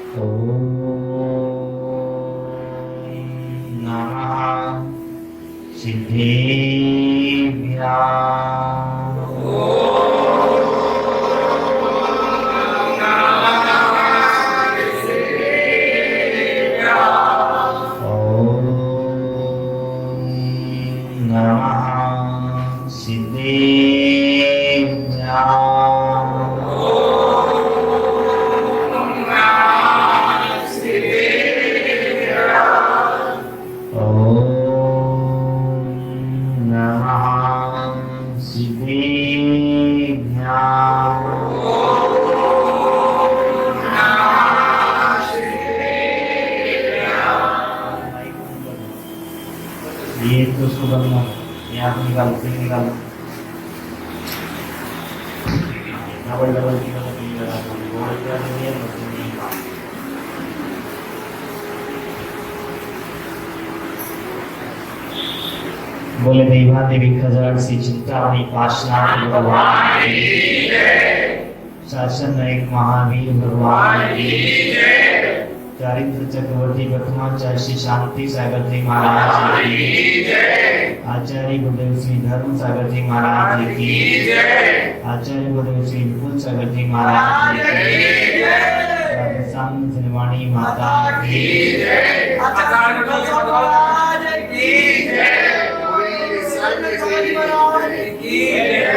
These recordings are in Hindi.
नमः सिद्धेभ्यः। नमः सिद्धेभ्यः। नमः सिद्धेभ्यः। ये तो सुगंध यहाँ निकालो, फिर निकालो। डबल डबल की डबल की लगा दो, गोल क्या नहीं है मतलब नहीं काम। बोले देवा देवी खजर सी चिंतामणि पाशनाथ भगवान की जय। शासन एक महावीर भगवान की जय। चारित्र चक्रवर्ती प्रथमाचार्य श्री शांति सागर जी महाराज की जय। आचार्य गुरुदेव श्री धर्म सागर जी महाराज की जय। आचार्य गुरुदेव श्री विपुल सागर जी महाराज की जय। राजस्थान श्रीवाणी माता की जय। आचार्य गुरुदेव महाराज की जय। की जय।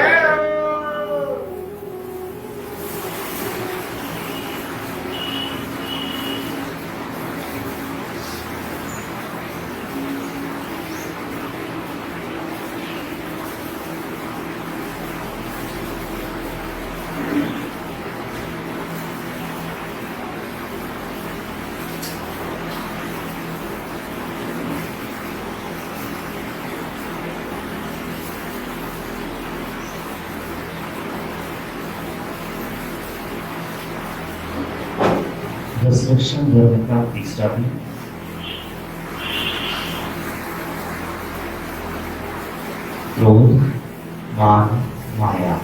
Resurrection journey का तीसरा दिन। क्रोध, मान, माया।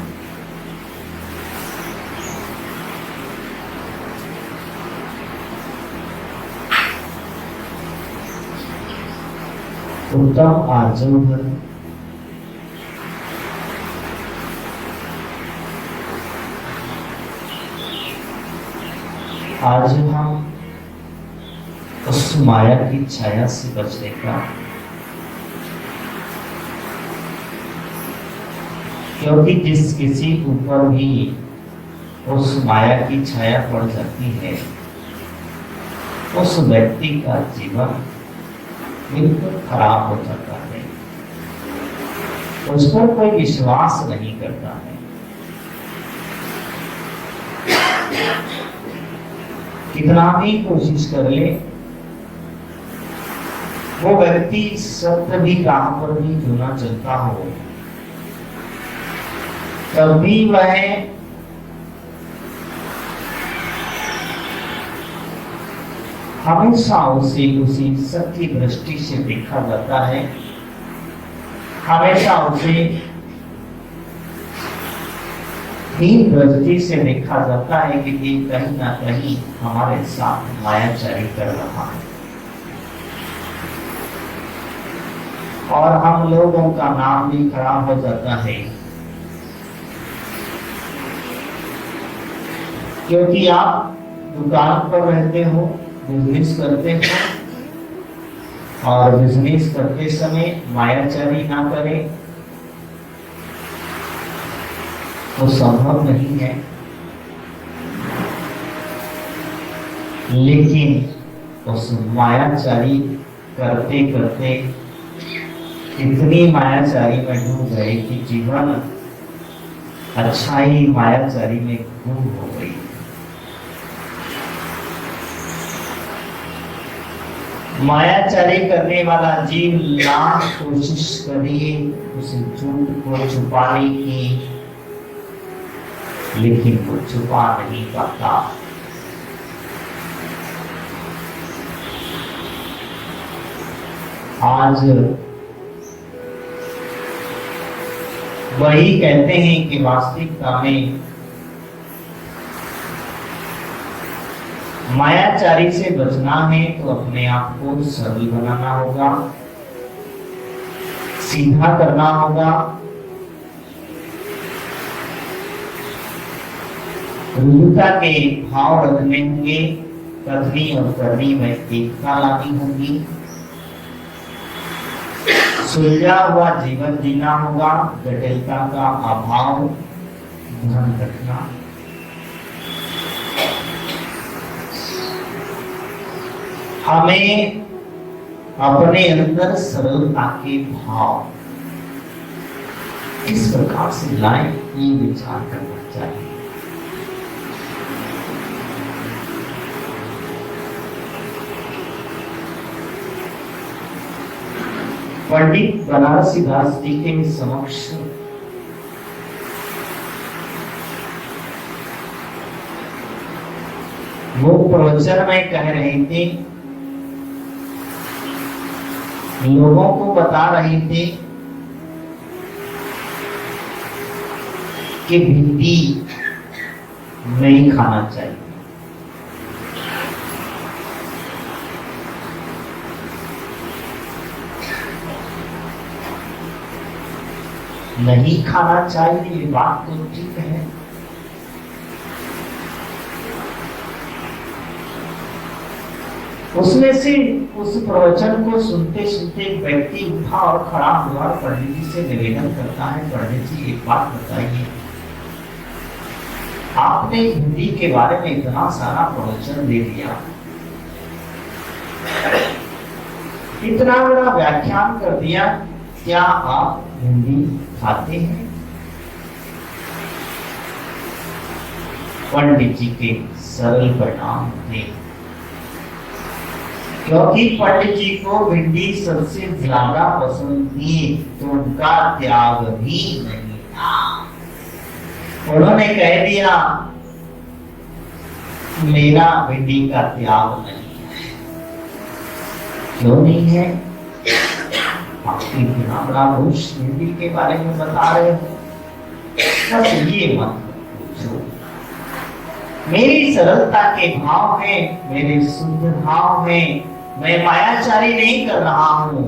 उत्तम आर्जव आज हम उस माया की छाया से बचने का, क्योंकि जिस किसी ऊपर भी उस माया की छाया पड़ जाती है उस व्यक्ति का जीवन बिल्कुल खराब हो जाता है। उस पर कोई विश्वास नहीं करता है। कितना भी कोशिश कर ले, वो व्यक्ति सत्य भी कहां पर भी क्यों ना चलता हो, तभी वह हमेशा उसे उसी सत्य दृष्टि से देखा जाता है। हमेशा उसे हीन दृष्टि से देखा जाता है कि ये कहीं ना कहीं हमारे साथ मायाचारी कर रहा है, और हम लोगों का नाम भी खराब हो जाता है, क्योंकि आप दुकान पर रहते हो, बिजनेस करते हो, और बिजनेस करते समय मायाचारी ना करें वो संभव नहीं है। लेकिन उस मायाचारी करते करते इतनी मायाचारी में डूब गए कि जीवन अच्छाई मायाचारी में गुम हो गई। मायाचारी करने वाला जीव लाख कोशिश करिए उस झूठ को छुपाने की, लेकिन वो छुपा नहीं पाता। आज वही कहते हैं कि वास्तविकता में मायाचारी से बचना है तो अपने आप को सरल बनाना होगा, सीधा करना होगा, रुजुता के भाव रखने होंगे, कथनी और करनी में एकता लानी होगी, सुलझा हुआ जीवन जीना होगा, जटिलता का अभाव ध्यान रखना। हमें अपने अंदर सरलता के भाव किस प्रकार से लाएं, ये विचार करना चाहिए। पंडित बनारसी दास जी के समक्ष वो प्रवचन में कह रहे थे, लोगों को बता रहे थे कि भिंडी नहीं खाना चाहिए। नहीं खाना चाहिए, ये बात तो ठीक है, उसमें से उस प्रवचन को सुनते सुनते एक व्यक्ति उठा और खड़ा हुआ और पंडित जी से निवेदन करता है, पंडित जी एक बात बताइए, आपने हिंदी के बारे में इतना सारा प्रवचन दे दिया, इतना बड़ा व्याख्यान कर दिया, क्या आप हिंदी खाते हैं? पंडित जी के सरल परिणाम थे, क्योंकि पंडित जी को भिंडी सबसे ज्यादा पसंद थी, तो उनका त्याग भी नहीं था। उन्होंने कह दिया, मेरा भिंडी का त्याग नहीं है। क्यों नहीं है? आपकी बड़ा पुरुष भिंडी के बारे में बता रहे हो, बस ये मत पूछो। मेरी सरलता के भाव है, मेरे शुद्ध भाव है, मैं मायाचारी नहीं कर रहा हूँ,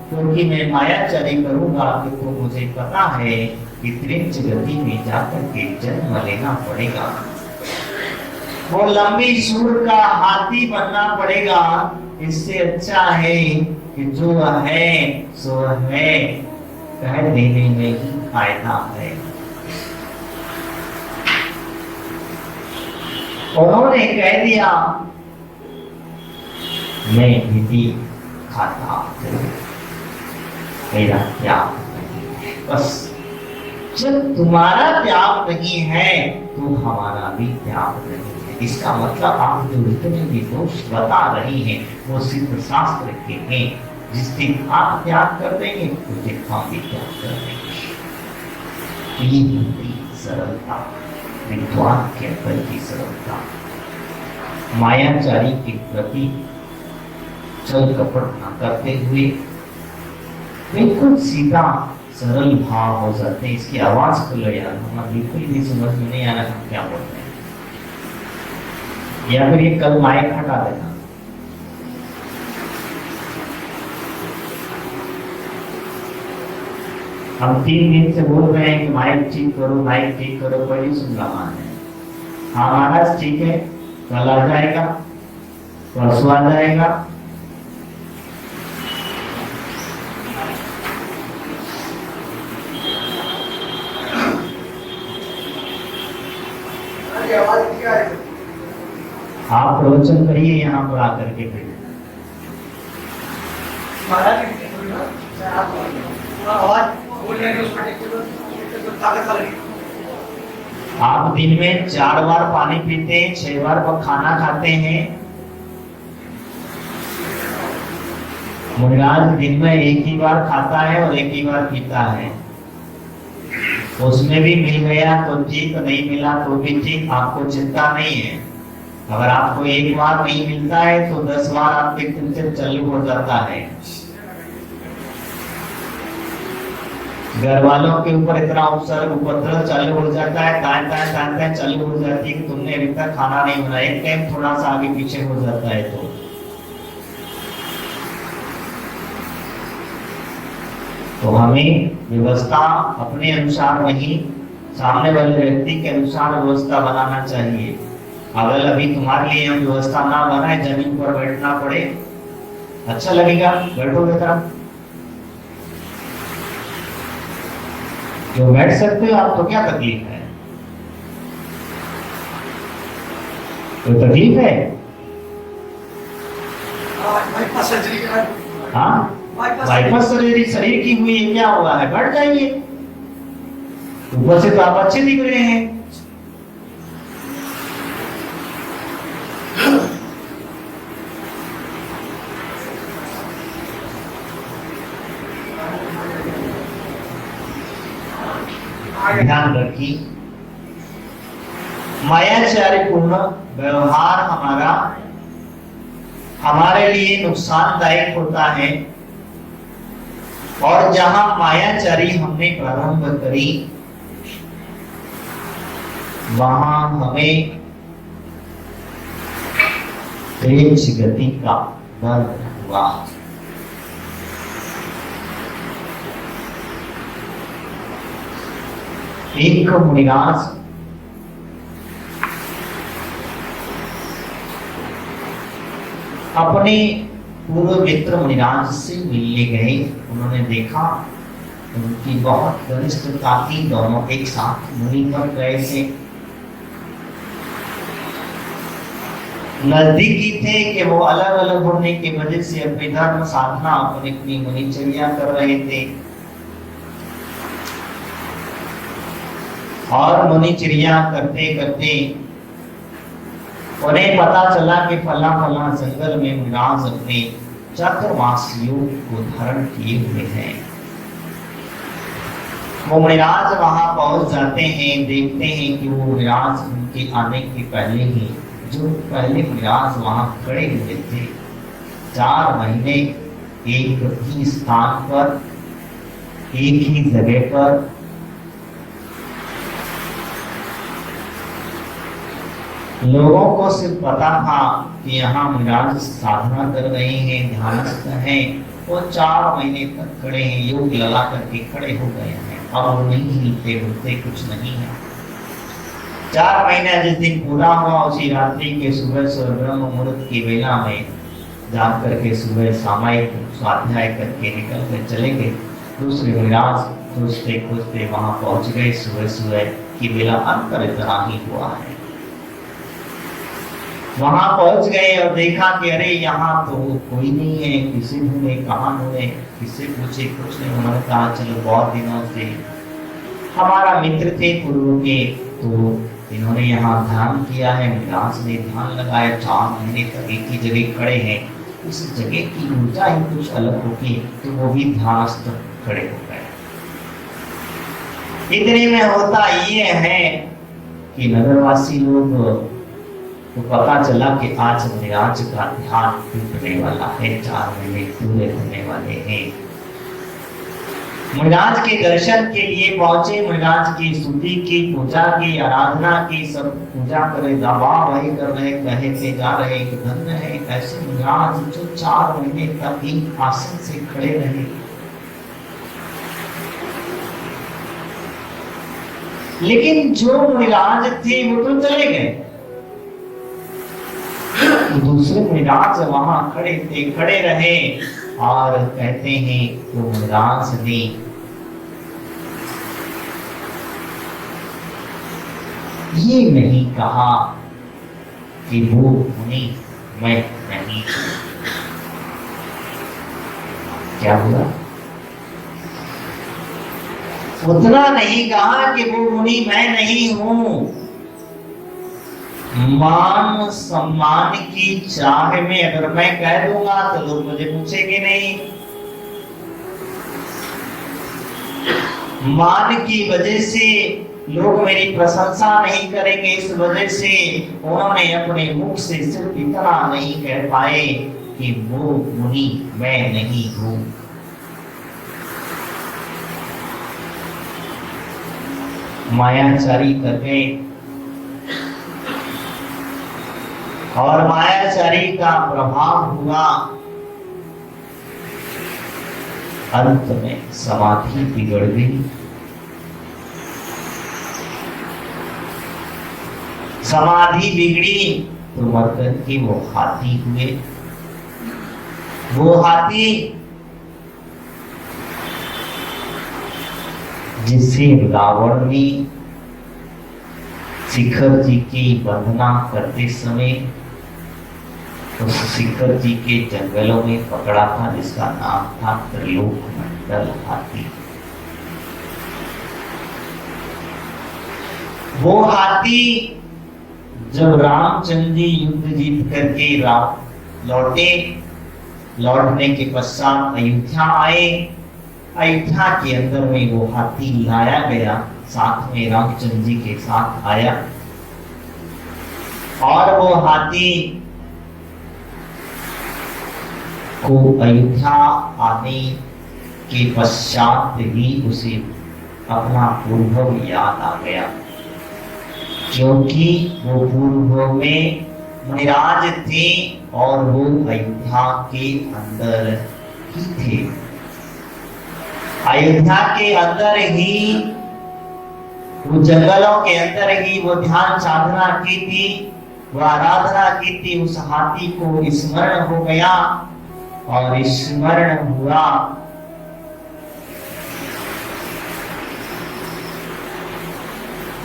क्योंकि मैं मायाचारी करूंगा तो मुझे पता है कि त्रिंच गति में जाकर के जन्म लेना पड़ेगा, वो लंबी सूर का हाथी बनना पड़ेगा। इससे अच्छा है कि जो है सो है, कह देने में ही फायदा है। उन्होंने कह दिया, मैं भिंडी खाता हूं, मेरा त्याग नहीं है। बस जब तुम्हारा त्याग नहीं है तो हमारा भी त्याग नहीं है। इसका मतलब आप जो इतने भी दोष बता रही हैं वो सिद्ध शास्त्र के हैं। जिस दिन आप त्याग कर देंगे तो दिन हम भी त्याग कर देंगे। ये सरलता, विद्वान के अंदर की सरलता, मायाचारी के प्रति छल कपट न करते हुए बिल्कुल सीधा सरल भाव हो जाते हैं। इसकी आवाज को लो यार, हमारा बिल्कुल भी समझ में नहीं आ रहा हम क्या बोल रहे हैं, या फिर ये कल माइक हटा देना। हम 3 दिन से बोल रहे हैं कि माइक ठीक करो, माइक ठीक करो, कोई नहीं सुन रहा है। हाँ महाराज ठीक है, कल आ जाएगा, परसों आ जाएगा। आप प्रवचन करिए यहाँ पर आकर के फिर। आप दिन में 4 बार पानी पीते हैं, 6 बार खाना खाते हैं। मुनिराज दिन में एक ही बार खाता है और एक ही बार पीता है। उसमें भी मिल गया तो ठीक, नहीं मिला तो भी ठीक, आपको चिंता नहीं है। अगर आपको एक बार नहीं मिलता है तो 10 बार आपके चिंतन चालू हो जाता है। घर वालों के ऊपर इतना उपसर्ग उपद्रव चालू हो जाता है, तान चालू हो जाती है कि तुमने अभी तक खाना नहीं बनाया, एक टाइम थोड़ा सा आगे पीछे हो जाता है तो हमें व्यवस्था अपने अनुसार नहीं, सामने वाले व्यक्ति के अनुसार व्यवस्था बनाना चाहिए। अगर अभी तुम्हारे लिए हम व्यवस्था ना बनाए, जमीन पर बैठना पड़े, अच्छा लगेगा? बैठोगे तरफ जो बैठ सकते हो आप, तो क्या तकलीफ है? कोई तकलीफ है? हाँ, बाईपास सर्जरी शरीर की हुई है, क्या हुआ है? बैठ जाइए। ऊपर से तो आप अच्छे दिख रहे हैं। ध्यान रखिए, मायाचारीपूर्ण व्यवहार हमारा हमारे लिए नुकसानदायक होता है, और जहां मायाचारी हमने प्रारंभ करी वहां हमें तेज गति का दर्द हुआ। एक मुनिराज अपने पूर्व मित्र मुनिराज से मिलने गए। उन्होंने देखा उनकी बहुत घनिष्ठता थी, दोनों एक साथ मुनि बन गए थे, नजदीकी थे कि वो अलग अलग होने की वजह से अपनी धर्म साधना अपनी मुनिचर्या कर रहे थे। और मुनिचर्या करते करते उन्हें पता चला कि फला फला जंगल में मुनिराज अपने चातुर्मास योग को धारण किए हुए हैं। वो मुनिराज वहां पहुंच जाते हैं, देखते हैं कि वो मुनिराज उनके आने के पहले ही, जो पहले मुनिराज वहां खड़े हुए थे, 4 महीने एक ही स्थान पर, एक ही जगह पर लोगों को सिर्फ पता था कि यहाँ मुनिराज साधना कर रहे हैं, ध्यानस्थ हैं। वो 4 महीने तक खड़े हैं, योग लगा करके खड़े हो गए हैं, और वो नहीं हिलते डुलते कुछ नहीं है। 4 महीने जिस दिन पूरा हुआ, उसी रात्रि के सुबह ब्रह्म मुहूर्त की वेला में जा करके सुबह सामायिक स्वाध्याय करके निकल कर चले गए। दूसरे मुनिराज खोजते खोजते वहां पहुंच गए। सुबह की वेला अंतर इतना ही हुआ है। वहां पहुंच गए और देखा कि अरे यहाँ तो कोई नहीं है, किसी ढूंढे कहाँ ढूंढे, किससे पूछे, कुछ नहीं। उन्होंने कहा चलो बहुत दिनों से हमारा मित्र थे पूर्व के, तो इन्होंने यहाँ ध्यान किया है, मुनिराज ने ध्यान लगाया, 4 महीने तक एक ही जगह खड़े हैं। उस जगह की ऊर्जा ही कुछ अलग होगी, तो वो भी ध्यानस्थ खड़े हो गए। इतने में होता ये है कि नगरवासी लोग तो पता चला कि आज मुनिराज का ध्यान टूटने वाला है, 4 महीने पूरे होने वाले हैं। मुनिराज के दर्शन के लिए पहुंचे, मुनिराज की स्तुति की, पूजा की, आराधना की, सब पूजा करे, दबा वही कर रहे, कहते जा रहे कि धन्य है ऐसे मुनिराज जो 4 महीने तक ही आसन से खड़े रहे। लेकिन जो मुनिराज थे वो तो चले गए, दूसरे मुनिराज वहां खड़े थे, खड़े रहे, और कहते हैं वो मुनिराज ने ये नहीं कहा कि वो मुनि मैं नहीं। क्या हुआ? उतना नहीं कहा कि वो मुनि मैं नहीं हूं। मान सम्मान की चाह में अगर मैं कह दूंगा तो लोग मुझे पूछेंगे नहीं। मान की वजह से लोग मेरी प्रशंसा नहीं करेंगे, इस वजह से उन्होंने अपने मुख से सिर्फ इतना नहीं कह पाए कि वो मुनि मैं नहीं हूं। मायाचारी कर गए और मायाचारी का प्रभाव हुआ, अंत में समाधि बिगड़ गई। समाधि बिगड़ी तो मरकर के वो हाथी हुए। वो हाथी जिसे रावण ने शिखर जी की वंदना करते समय उस शिखर जी के जंगलों में पकड़ा था, जिसका नाम था त्रिलोकमंडल हाथी। वो हाथी जब रामचंद्र जी युद्ध जीत करके लौटे, लौटने के पश्चात अयोध्या आए। अयोध्या के अंदर में वो हाथी लाया गया, साथ में रामचंद्र जी के साथ आया और वो हाथी को अयोध्या आने के पश्चात ही उसे अपना पूर्व याद आ गया, क्योंकि वो पूर्व में मुनिराज थे और वो अयोध्या के अंदर ही थे। अयोध्या के अंदर ही, वो जंगलों के अंदर ही वो ध्यान साधना की थी, वो आराधना की थी। उस हाथी को स्मरण हो गया और स्मरण हुआ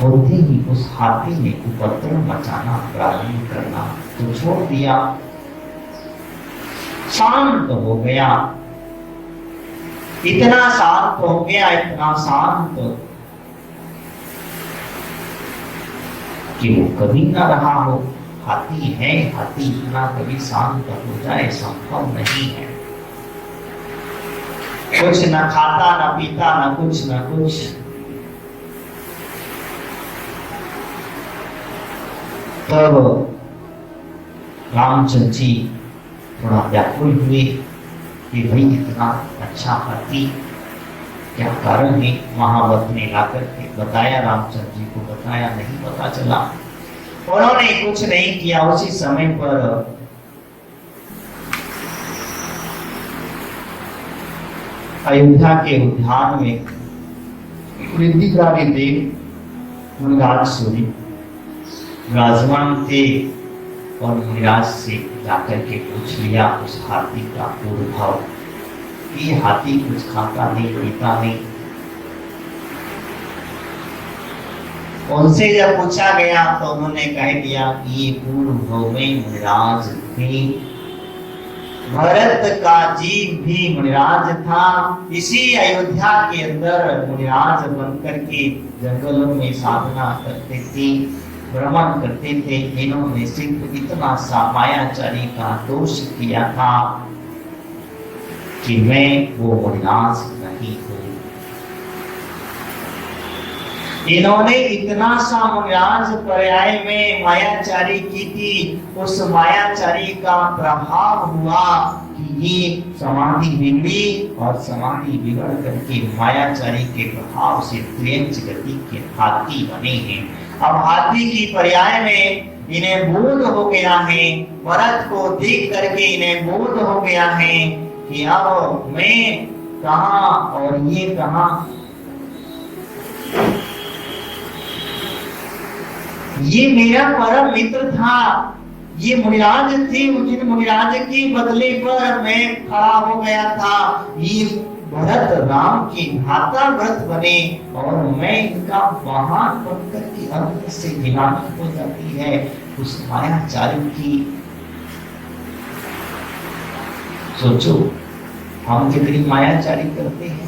होते ही उस हाथी ने उपद्रव मचाना प्रारंभ करना तो छोड़ दिया, शांत हो गया। इतना शांत हो गया, इतना शांत कि वो कभी ना रहा हो। हाथी है, हाथी इतना कभी शांत हो जाए संभव नहीं है। कुछ न खाता न पीता न कुछ न कुछ। तब रामचंद्र जी थोड़ा व्याकुल हुए कि भाई इतना अच्छा हाथी क्या कारण है। महावत ने लाकर के बताया, रामचंद्र जी को बताया, नहीं पता चला। उन्होंने कुछ नहीं किया। उसी समय पर अयोध्या के उद्यान में वृद्धिकारी देव मुनिराज सूरी विराजमान थे और मुनिराज से जाकर के पूछ लिया उस हाथी का पूर्वभाव। ये हाथी कुछ खाता नहीं पीता नहीं। उनसे जब पूछा गया तो उन्होंने कह दिया कि ये पूर्व में मुनिराज थे, भरत का जीव भी मुनिराज था। इसी अयोध्या के अंदर मुनिराज बनकर के जंगलों में साधना करते थे, भ्रमण करते थे। इन्होंने सिर्फ इतना सा मायाचारी का दोष किया था कि मैं वो मुनिराज नहीं हूँ। इन्होंने इतना सा मुनिराज पर्याय में मायाचारी की थी। उस मायाचारी का प्रभाव हुआ कि ये समाधि बिगड़ी और समाधि बिगड़ करके मायाचारी के प्रभाव से त्रियंच गति के हाथी बने हैं। अब हाथी की पर्याय में इन्हें बोध हो गया है, भरत को देख करके इन्हें बोध हो गया है कि अब मैं कहां और ये कहां। ये मेरा परम मित्र था, ये मुनिराज थे, जिन मुनिराज के बदले पर मैं खड़ा हो गया था। ये भरत राम के भ्राता भरत बने और मैं इनका वाहन बनकर के अंत से गिलानी हो जाती है उस मायाचारी की। सोचो हम कितनी मायाचारी करते हैं।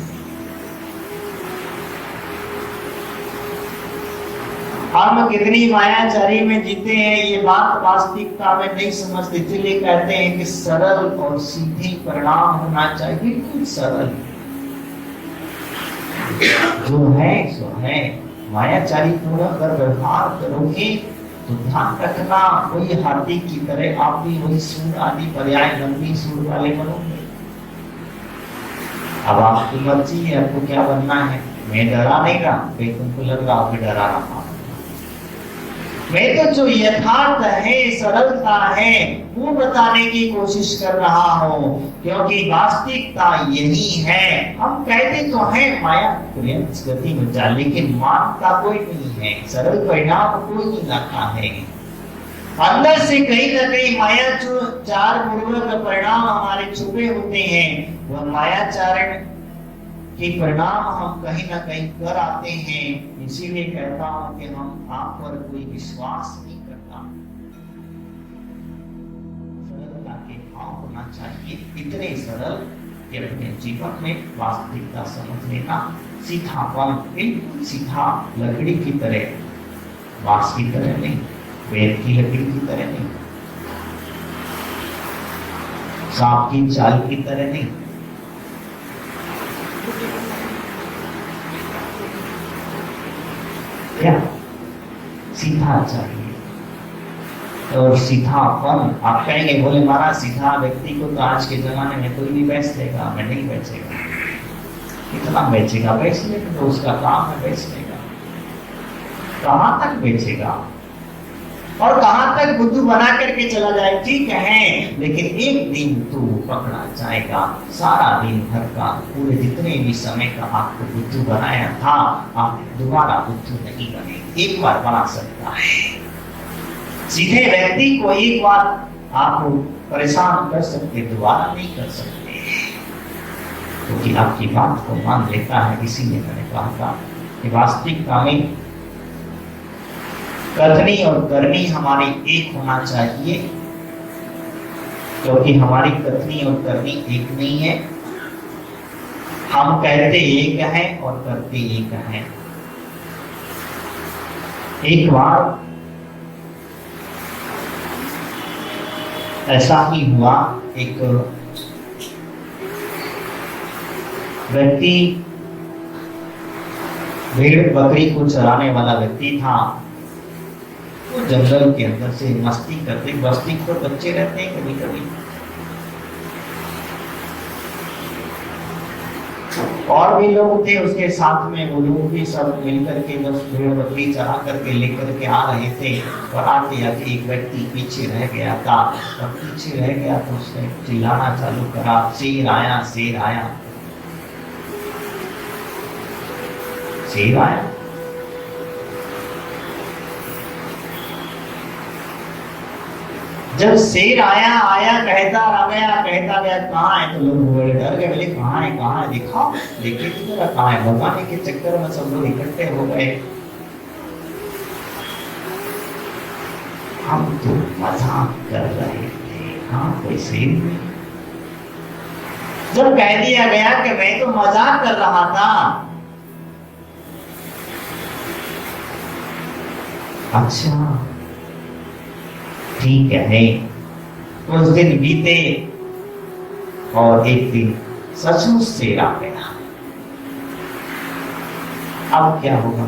हम कितनी मायाचारी में जीते हैं, ये बात वास्तविकता में नहीं समझते। इसलिए कहते हैं कि सरल और सीधे परिणाम होना चाहिए, बिल्कुल सरल। जो है सो है। मायाचारी पूरा कर व्यवहार करोगे तो ध्यान रखना वही हाथी की तरह आप भी वही सूर आदि पर्याय लंबी सूर वाले बनोगे। अब आपकी मर्जी है, आपको क्या बनना है। मैं डरा नहीं रहा, कहीं तुमको लग रहा हो कि डरा रहा हूं। मैं तो जो यथार्थ है, सरलता है, वो बताने की कोशिश कर रहा हूं, क्योंकि वास्तविकता यही है। हम कहते तो हैं माया तुरंत गति में जा, लेकिन मानता कोई नहीं है, सरल परिणाम कोई नहीं लाता है। अंदर से कहीं ना कहीं माया जो चार पूर्वक परिणाम हमारे छुपे होते हैं, वह मायाचारण के परिणाम हम कहीं ना कहीं कर आते हैं। इसीलिए कहता हूं कि हम आप पर कोई विश्वास नहीं करता। सरलता के भाव होना चाहिए, इतने सरल कि अपने जीवन में वास्तविकता समझ लेना। सीधापन बिल्कुल सीधा, लकड़ी की तरह, बांस की तरह नहीं, वेद की लकड़ी की तरह नहीं, सांप की चाल की तरह नहीं। क्या सीधा चाहिए। और सीधापन, आप कहेंगे बोले महाराज सीधा व्यक्ति को तो आज के जमाने में कोई भी बेच देगा, मैं नहीं बेचेगा। कितना बेचेगा? बेच लेगा तो उसका काम है बेचने का। कहां तक बेचेगा और कहां तक बुद्धू बना करके चला जाए, ठीक है, लेकिन एक दिन तू पकड़ा जाएगा। सारा दिन भर का, पूरे जितने भी समय का आपको बुद्धू बनाया था, आप दोबारा बुद्धू नहीं बने। एक बार बना सकता है। सीधे व्यक्ति को एक बार आप परेशान कर सकते, दोबारा नहीं कर सकते, क्योंकि आपकी बात को मान लेता है। इसीलिए मैंने कहा था कि वास्तविकता में कथनी और करनी हमारी एक होना चाहिए, क्योंकि हमारी कथनी और करनी एक नहीं है। हम कहते एक है और करते एक है। एक बार ऐसा ही हुआ, एक व्यक्ति भेड़ बकरी को चराने वाला व्यक्ति था। वो जंगल के अंदर से मस्ती करते, बस्ती पर बच्चे रहते हैं कभी कभी, और भी लोग थे उसके साथ में। वो लोग भी सब मिलकर के बस भेड़ बकरी चरा करके लेकर के आ रहे थे। और आते आते एक व्यक्ति पीछे रह गया था, और पीछे रह गया तो उसने चिल्लाना चालू करा, शेर आया, शेर आया, शेर आया। जब शेर आया कहता गया कहाँ है, तो लोग बड़े डर गए, बोले कहाँ है दिखाओ, देखिए किधर कहाँ है। भगाने के चक्कर में सब लोग इकट्ठे हो गए। हम तो मजाक कर रहे थे, हाँ कोई शेर नहीं। जब कह दिया गया कि मैं तो मजाक कर रहा था, अच्छा ठीक है। कुछ दिन बीते और एक दिन सचमुच शेर आ गया। अब क्या होगा?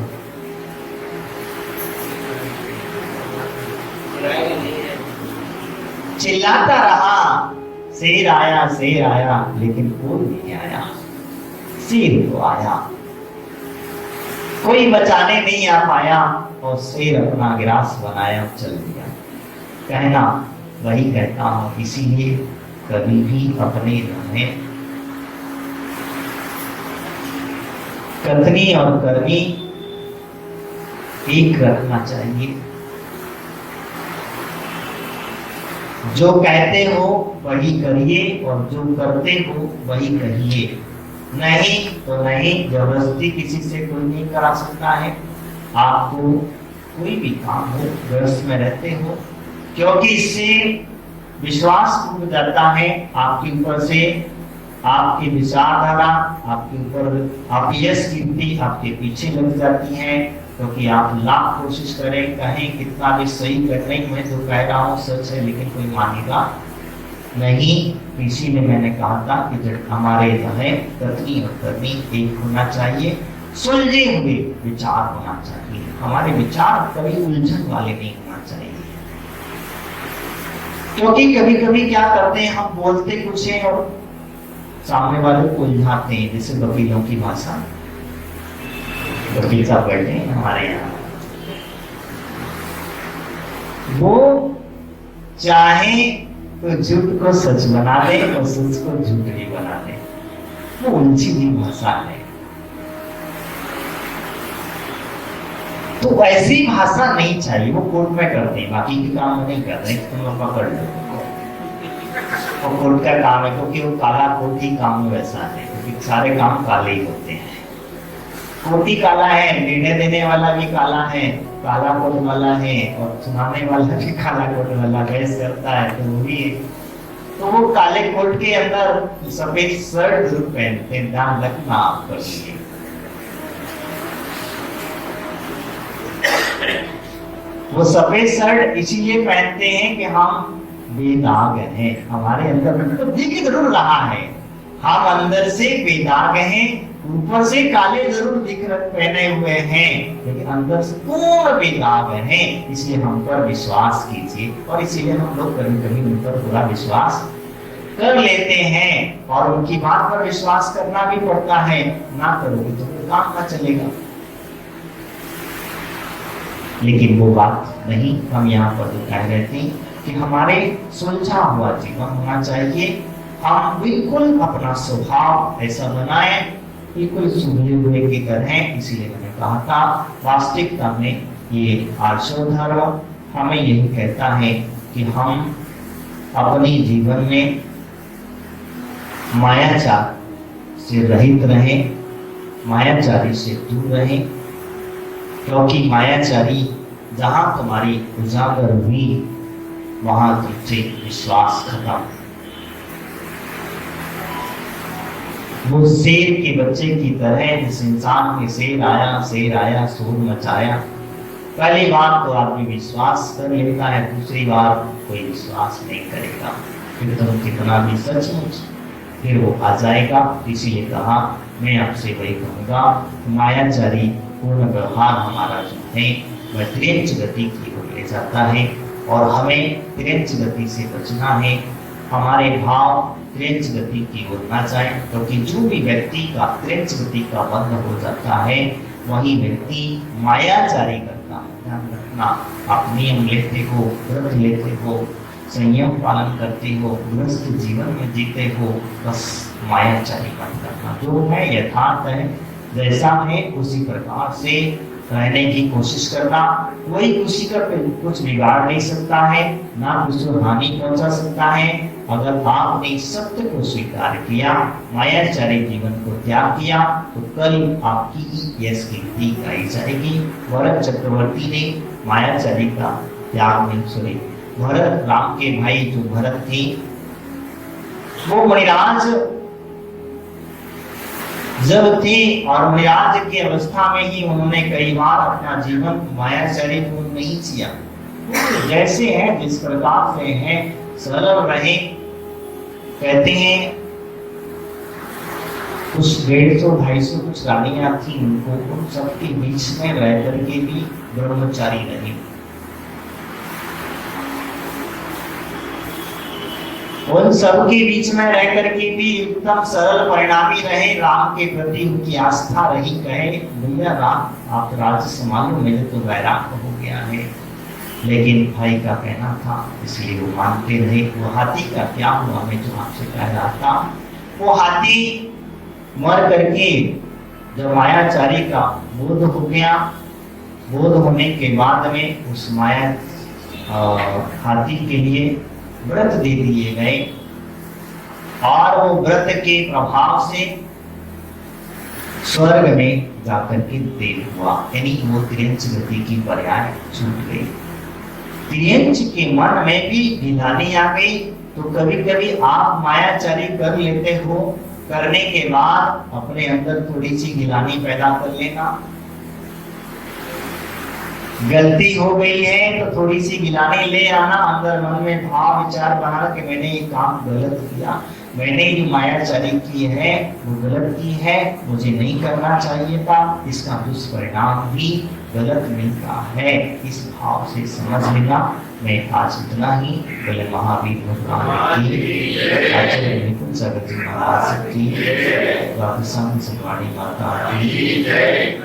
चिल्लाता रहा, शेर आया, लेकिन कोई नहीं आया। शेर तो आया, कोई बचाने नहीं आ पाया, और शेर अपना गिरास बनाया चल दिया। कहना वही कहता हूं, इसीलिए कभी भी अपने रहें। कथनी और करनी एक रखना चाहिए। जो कहते हो वही करिए, और जो करते हो वही कहिए। नहीं तो नहीं, जबरदस्ती किसी से कोई नहीं करा सकता है। आपको कोई भी काम हो, व्यस्त में रहते हो, क्योंकि इससे विश्वास टूट जाता है आपके ऊपर से, आपकी विचारधारा आपके ऊपर, आप यश कीर्ति आपके पीछे लग जाती है। क्योंकि आप लाख कोशिश करें, कहें कितना भी सही कर रही, मैं तो कह रहा हूँ सच है, लेकिन कोई मानेगा नहीं। इसीलिए मैंने कहा था कि जब हमारे रहे कथनी और करनी एक होना चाहिए, सुलझे हुए विचार होना चाहिए। हमारे विचार कभी उलझन वाले नहीं होना चाहिए। क्योंकि कभी कभी क्या करते हैं, हम बोलते कुछ हैं और सामने वाले को उलझाते हैं, जैसे वकीलों की भाषा। वकील साहब बैठे हैं हमारे यहाँ, वो चाहे तो झूठ को सच बना दे और सच को झूठ भी बना दे, वो उनकी भी भाषा है। तो ऐसी भाषा नहीं चाहिए। वो कोर्ट में करते हैं, बाकी के काम नहीं कर रहे, तुम लोग पकड़ लो। वो कोर्ट का काम है, क्योंकि वो काला कोर्ट ही काम वैसा है, क्योंकि सारे काम काले ही होते हैं। कोर्ट ही काला है, निर्णय देने वाला भी काला है, काला कोट वाला है, और सुनाने वाला भी काला कोट वाला, बहस करता है तो वो भी है। तो वो काले कोट के अंदर सफेद शर्ट जरूर पहनते हैं, ध्यान रखना आप कर लिए। वो सफेद शर्ट इसीलिए पहनते हैं कि हम बेदाग हैं, हमारे अंदर मतलब दिख जरूर रहा है, हम अंदर से बेदाग हैं, ऊपर से काले जरूर दिख पहने हुए हैं, लेकिन अंदर से पूर्ण बेदाग हैं। इसलिए हम पर विश्वास कीजिए। और इसीलिए हम लोग कभी कभी उन पर पूरा विश्वास कर लेते हैं, और उनकी बात पर विश्वास करना भी पड़ता है। ना करोगे तो फिर काम ना चलेगा। लेकिन वो बात नहीं, हम यहाँ पर तो कह रहे थे कि हमारे सुलझा हुआ जीवन होना चाहिए। हम बिल्कुल अपना स्वभाव ऐसा बनाए, बिल्कुल सुधरे हुए की तरह। इसीलिए मैंने कहा था, वास्तविकता में ये आर्षो धर्म हमें यही कहता है कि हम अपने जीवन में मायाचार से रहित रहें, मायाचारी से दूर रहें, क्योंकि मायाचारी जहां तुम्हारी उजागर हुई वहां तुझसे विश्वास खत्म। वो शेर के बच्चे की तरह, जिस इंसान के शेर आया शोर मचाया। पहली बार तो आदमी विश्वास कर लेता है, दूसरी बार कोई विश्वास नहीं करेगा, फिर तुम कितना भी सचमुच फिर वो आ जाएगा। इसीलिए कहा, मैं आपसे वही कहूँगा, मायाचारी पूर्ण व्यवहार हमारा जो है वह तिरंच गति की ओर ले जाता है, और हमें तिरंच गति से बचना है। हमारे भाव तिरंच गति की ओर ना जाए, क्योंकि जो भी व्यक्ति का तिरंच गति का बंध हो जाता है, वही व्यक्ति मायाचारी करता है। ध्यान रखना, आप नियम लेते हो, व्रत लेते हो, संयम पालन करते हो, गृहस्थ जीवन में जीते हो, बस मायाचारी बन करना। जो है यथार्थ है, जैसा है उसी प्रकार से रहने की कोशिश करना। कोई किसी का कुछ बिगाड़ नहीं सकता है, ना कुछ हानि पहुंचा सकता है। अगर आपने सत्य को स्वीकार किया, मायाचारी जीवन को त्याग किया, तो कल आपकी यश कीर्ति गाई जाएगी। भरत चक्रवर्ती ने मायाचारी का त्याग नहीं, सॉरी, भरत राम के भाई जो भरत थे, वो मणिराज जब थे, और मणिराज की अवस्था में ही उन्होंने कई बार अपना जीवन मायाचारी पूर्ण नहीं किया। जैसे है, जिस प्रकार से है, सरल रहे। कहते हैं कुछ 150-250 कुछ रानियां थी, उनको उन सबके बीच में रह करके भी ब्रह्मचारी रहे। उन सबके बीच में रह करके भी एकदम सरल परिणामी रहे, राम के प्रति उनकी आस्था रही। कहे, भैया राम आप राज्य संभालो, मेरे तो वैराग हो गया है। लेकिन भाई का कहना था, इसलिए वो मानते रहे। वो हाथी का क्या हुआ, मैं जो आपसे कह रहा था, वो हाथी मर करके जब मायाचारी का बोध हो गया, बोध होने के बाद में उस माया हाथी के लिए व्रत दे दिए गए, और वो व्रत के प्रभाव से स्वर्ग में जाकर के देव हुआ। यानी वो तिरंच गति की पर्याय छूट गई। तिरंच के मन में भी ढिलानी आ गई। तो कभी कभी आप मायाचारी कर लेते हो, करने के बाद अपने अंदर थोड़ी सी गिलानी पैदा कर लेना। गलती हो गई है तो थोड़ी सी गिलानी ले आना, अंदर मन में भाव विचार बना कि मैंने ये काम गलत किया, मैंने जो मायाचारी की है वो गलत की है, मुझे नहीं करना चाहिए था, इसका दुष्परिणाम भी गलत मिलता है। इस भाव से समझ लेना। मैं आज इतना ही। बोले महावीर भगवान की। जगत माता की राधा संग सवाणी माता की।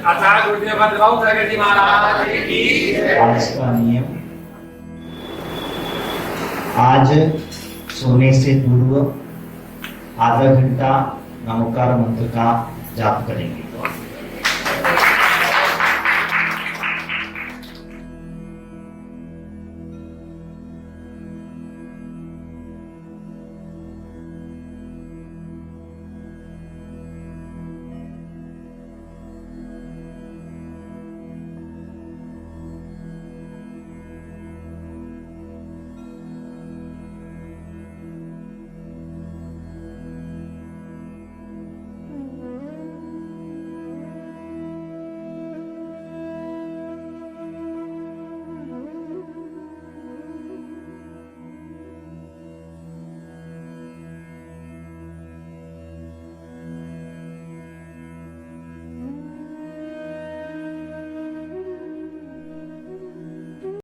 आचार्य गुरुदेव भद्रभाऊ सागर जी महाराज की जय। आज का नियम, आज सोने से पूर्व आधा घंटा नमोकार मंत्र का जाप करेंगे।